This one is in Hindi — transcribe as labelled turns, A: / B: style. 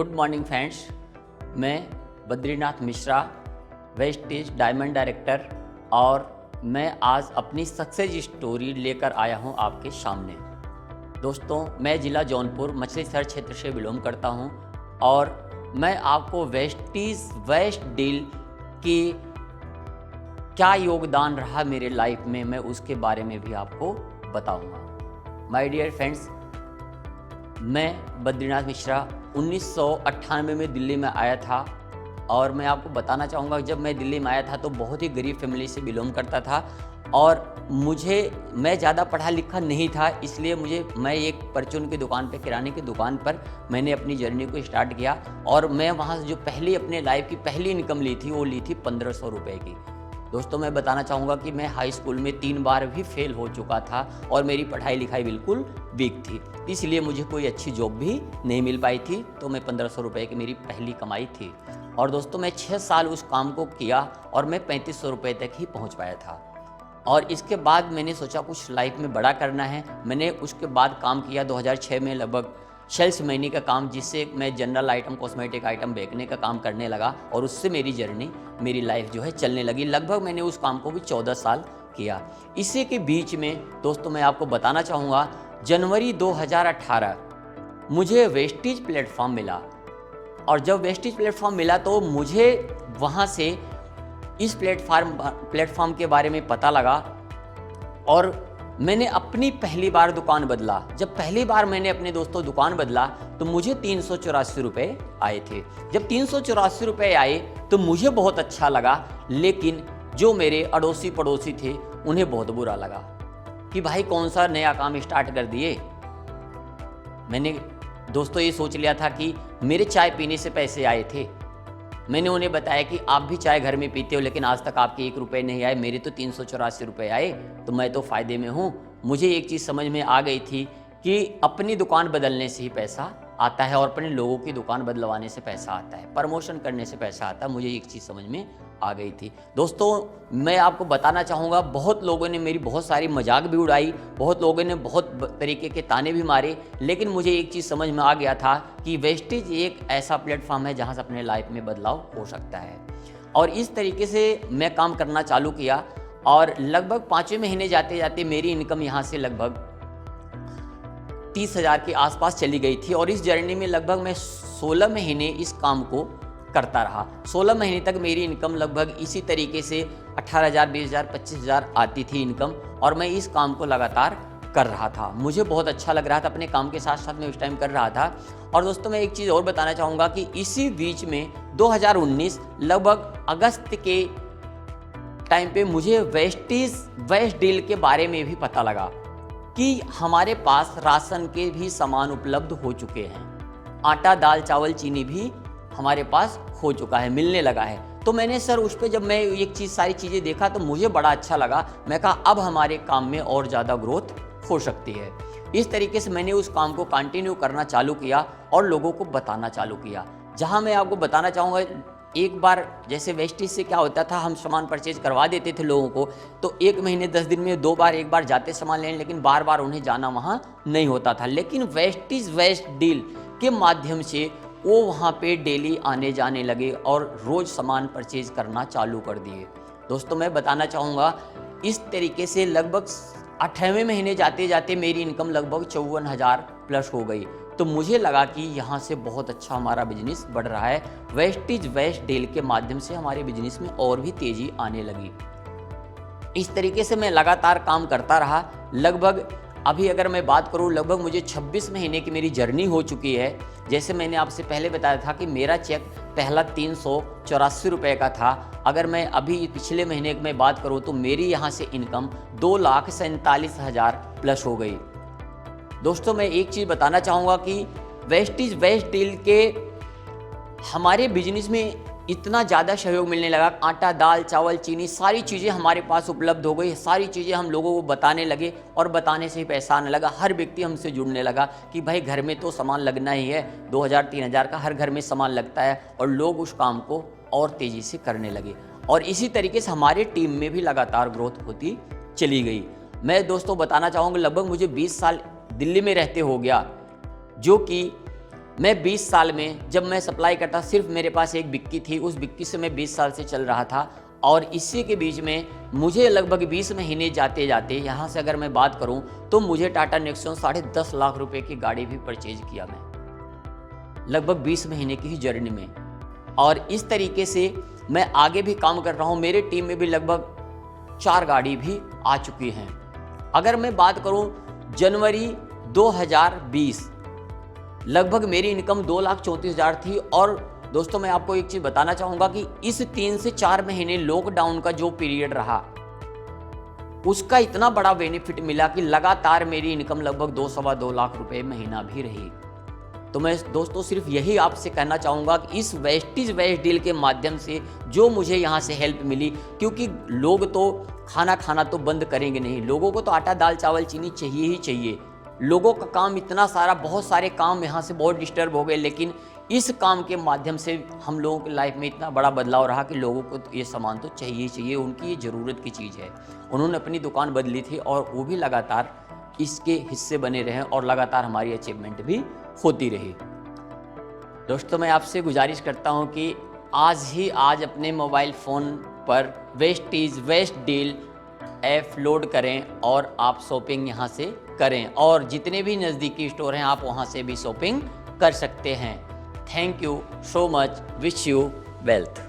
A: गुड मॉर्निंग फ्रेंड्स, मैं Badrinath Mishra, wastage diamond director, और मैं आज अपनी सक्सेस स्टोरी लेकर आया हूं आपके सामने। दोस्तों, मैं ज़िला जौनपुर मछली शहर क्षेत्र से बिलोंग करता हूं और मैं आपको वेस्टेज वेस्ट डील की क्या योगदान रहा मेरे लाइफ में, मैं उसके बारे में भी आपको बताऊंगा। माय डियर फ्रेंड्स, मैं बद्रीनाथ मिश्रा 1998 में दिल्ली में आया था और मैं आपको बताना चाहूँगा, जब मैं दिल्ली में आया था तो बहुत ही गरीब फैमिली से बिलोंग करता था और मैं ज़्यादा पढ़ा लिखा नहीं था, इसलिए मैं एक परचून की दुकान पे, किराने की दुकान पर मैंने अपनी जर्नी को स्टार्ट किया और मैं वहाँ से जो पहली अपने लाइफ की पहली इनकम ली थी वो ली थी 1500 रुपये की। दोस्तों, मैं बताना चाहूँगा कि मैं हाई स्कूल में 3 बार भी फेल हो चुका था और मेरी पढ़ाई लिखाई बिल्कुल वीक थी, इसलिए मुझे कोई अच्छी जॉब भी नहीं मिल पाई थी। तो मैं 1500 रुपये की मेरी पहली कमाई थी और दोस्तों मैं 6 साल उस काम को किया और मैं 3500 रुपये तक ही पहुँच पाया था। और इसके बाद मैंने सोचा कुछ लाइफ में बड़ा करना है। मैंने उसके बाद काम किया 2006 में लगभग सेल्स मैनी का काम, जिससे मैं जनरल आइटम, कॉस्मेटिक आइटम बेचने का काम करने लगा और उससे मेरी लाइफ जो है चलने लगी। लगभग मैंने उस काम को भी 14 साल किया। इसी के बीच में दोस्तों मैं आपको बताना चाहूँगा, जनवरी 2018 मुझे वेस्टेज प्लेटफॉर्म मिला और जब वेस्टेज प्लेटफॉर्म मिला तो मुझे वहाँ से इस प्लेटफॉर्म के बारे में पता लगा और मैंने अपनी पहली बार दुकान बदला। जब पहली बार मैंने अपने दोस्तों दुकान बदला तो मुझे 384 रुपये आए थे। जब 384 रुपये आए तो मुझे बहुत अच्छा लगा, लेकिन जो मेरे अड़ोसी पड़ोसी थे उन्हें बहुत बुरा लगा कि भाई कौन सा नया काम स्टार्ट कर दिए। मैंने दोस्तों ये सोच लिया था कि मेरे चाय पीने से पैसे आए थे। मैंने उन्हें बताया कि आप भी चाय घर में पीते हो, लेकिन आज तक आपके 1 रुपये नहीं आए, मेरे तो 384 रुपये आए, तो मैं तो फ़ायदे में हूँ। मुझे एक चीज़ समझ में आ गई थी कि अपनी दुकान बदलने से ही पैसा आता है और अपने लोगों की दुकान बदलवाने से पैसा आता है, प्रमोशन करने से पैसा आता है। मुझे एक चीज़ समझ में आ गई थी। दोस्तों मैं आपको बताना चाहूँगा, बहुत लोगों ने मेरी बहुत सारी मजाक भी उड़ाई, बहुत लोगों ने बहुत तरीके के ताने भी मारे, लेकिन मुझे एक चीज़ समझ में आ गया था कि वेस्टेज एक ऐसा प्लेटफॉर्म है जहाँ से अपने लाइफ में बदलाव हो सकता है। और इस तरीके से मैं काम करना चालू किया और लगभग 5वें महीने जाते जाते मेरी इनकम यहाँ से लगभग 30,000 के आसपास चली गई थी और इस जर्नी में लगभग मैं 16 महीने इस काम को करता रहा। 16 महीने तक मेरी इनकम लगभग इसी तरीके से 18,000, 20,000, 25,000 आती थी इनकम और मैं इस काम को लगातार कर रहा था। मुझे बहुत अच्छा लग रहा था, अपने काम के साथ साथ मैं उस टाइम कर रहा था। और दोस्तों मैं एक चीज़ और बताना चाहूँगा कि इसी बीच में 2019 लगभग अगस्त के टाइम पे मुझे वेस्ट डील के बारे में भी पता लगा कि हमारे पास राशन के भी सामान उपलब्ध हो चुके हैं। आटा, दाल, चावल, चीनी भी हमारे पास हो चुका है, मिलने लगा है। तो मैंने सर उस पर जब मैं सारी चीज़ें देखा तो मुझे बड़ा अच्छा लगा। मैं कहा अब हमारे काम में और ज़्यादा ग्रोथ हो सकती है। इस तरीके से मैंने उस काम को कंटिन्यू करना चालू किया और लोगों को बताना चालू किया। जहाँ मैं आपको बताना चाहूँगा, एक बार जैसे वेस्टेज से क्या होता था, हम सामान परचेज करवा देते थे लोगों को, तो 1 महीने 10 दिन में 2 बार, एक बार जाते सामान लेने, लेकिन बार बार उन्हें जाना वहाँ नहीं होता था। लेकिन वेस्टेज वेस्ट डील के माध्यम से वो वहाँ पे डेली आने जाने लगे और रोज़ सामान परचेज करना चालू कर दिए। दोस्तों मैं बताना चाहूँगा, इस तरीके से लगभग 18वें महीने जाते जाते मेरी इनकम लगभग 54,000 प्लस हो गई। तो मुझे लगा कि यहाँ से बहुत अच्छा हमारा बिजनेस बढ़ रहा है। वेस्टेज वेस्ट डील के माध्यम से हमारे बिजनेस में और भी तेज़ी आने लगी। इस तरीके से मैं लगातार काम करता रहा। लगभग अभी अगर मैं बात करूँ, लगभग मुझे 26 महीने की मेरी जर्नी हो चुकी है। जैसे मैंने आपसे पहले बताया था कि मेरा चेक पहला 384 रुपये का था। अगर मैं अभी पिछले महीने की मैं बात करूँ तो मेरी यहाँ से इनकम 2,47,000 प्लस हो गई। दोस्तों मैं एक चीज़ बताना चाहूँगा कि वेस्टेज वेस्ट डील के हमारे बिजनेस में इतना ज़्यादा सहयोग मिलने लगा। आटा, दाल, चावल, चीनी सारी चीज़ें हमारे पास उपलब्ध हो गई। सारी चीज़ें हम लोगों को बताने लगे और बताने से ही पैसा आने लगा। हर व्यक्ति हमसे जुड़ने लगा कि भाई घर में तो सामान लगना ही है, 2,000, 3,000 का हर घर में सामान लगता है, और लोग उस काम को और तेज़ी से करने लगे। और इसी तरीके से हमारे टीम में भी लगातार ग्रोथ होती चली गई। मैं दोस्तों बताना चाहूँगा, लगभग मुझे 20 साल दिल्ली में रहते हो गया, जो कि मैं 20 साल में जब मैं सप्लाई करता, सिर्फ मेरे पास एक बिक्की थी, उस बिक्की से मैं 20 साल से चल रहा था। और इसी के बीच में मुझे लगभग 20 महीने जाते जाते, यहाँ से अगर मैं बात करूँ तो मुझे टाटा नेक्सॉन 10.5 लाख रुपए की गाड़ी भी परचेज किया मैं, लगभग 20 महीने की ही जर्नी में। और इस तरीके से मैं आगे भी काम कर रहा हूँ। मेरे टीम में भी लगभग 4 गाड़ी भी आ चुकी हैं। अगर मैं बात करूँ जनवरी 2020, लगभग मेरी इनकम 2,34,000 थी। और दोस्तों मैं आपको एक चीज़ बताना चाहूँगा कि इस 3 से 4 महीने लॉकडाउन का जो पीरियड रहा, उसका इतना बड़ा बेनिफिट मिला कि लगातार मेरी इनकम लगभग 2-2.25 लाख रुपए महीना भी रही। तो मैं दोस्तों सिर्फ यही आपसे कहना चाहूँगा कि इस वेस्टेज वेस्ट डील के माध्यम से जो मुझे यहाँ से हेल्प मिली, क्योंकि लोग तो खाना खाना तो बंद करेंगे नहीं, लोगों को तो आटा दाल चावल चीनी चाहिए ही चाहिए। लोगों का काम इतना सारा, बहुत सारे काम यहाँ से बहुत डिस्टर्ब हो गए, लेकिन इस काम के माध्यम से हम लोगों की लाइफ में इतना बड़ा बदलाव रहा कि लोगों को ये सामान तो चाहिए ही चाहिए, उनकी ये ज़रूरत की चीज़ है। उन्होंने अपनी दुकान बदली थी और वो भी लगातार इसके हिस्से बने रहे और लगातार हमारी अचीवमेंट भी होती रही। दोस्तों मैं आपसे गुजारिश करता हूं कि आज अपने मोबाइल फ़ोन पर wastage waste deal app load करें और आप शॉपिंग यहां से करें, और जितने भी नज़दीकी स्टोर हैं आप वहां से भी शॉपिंग कर सकते हैं। Thank you so much, wish you wealth.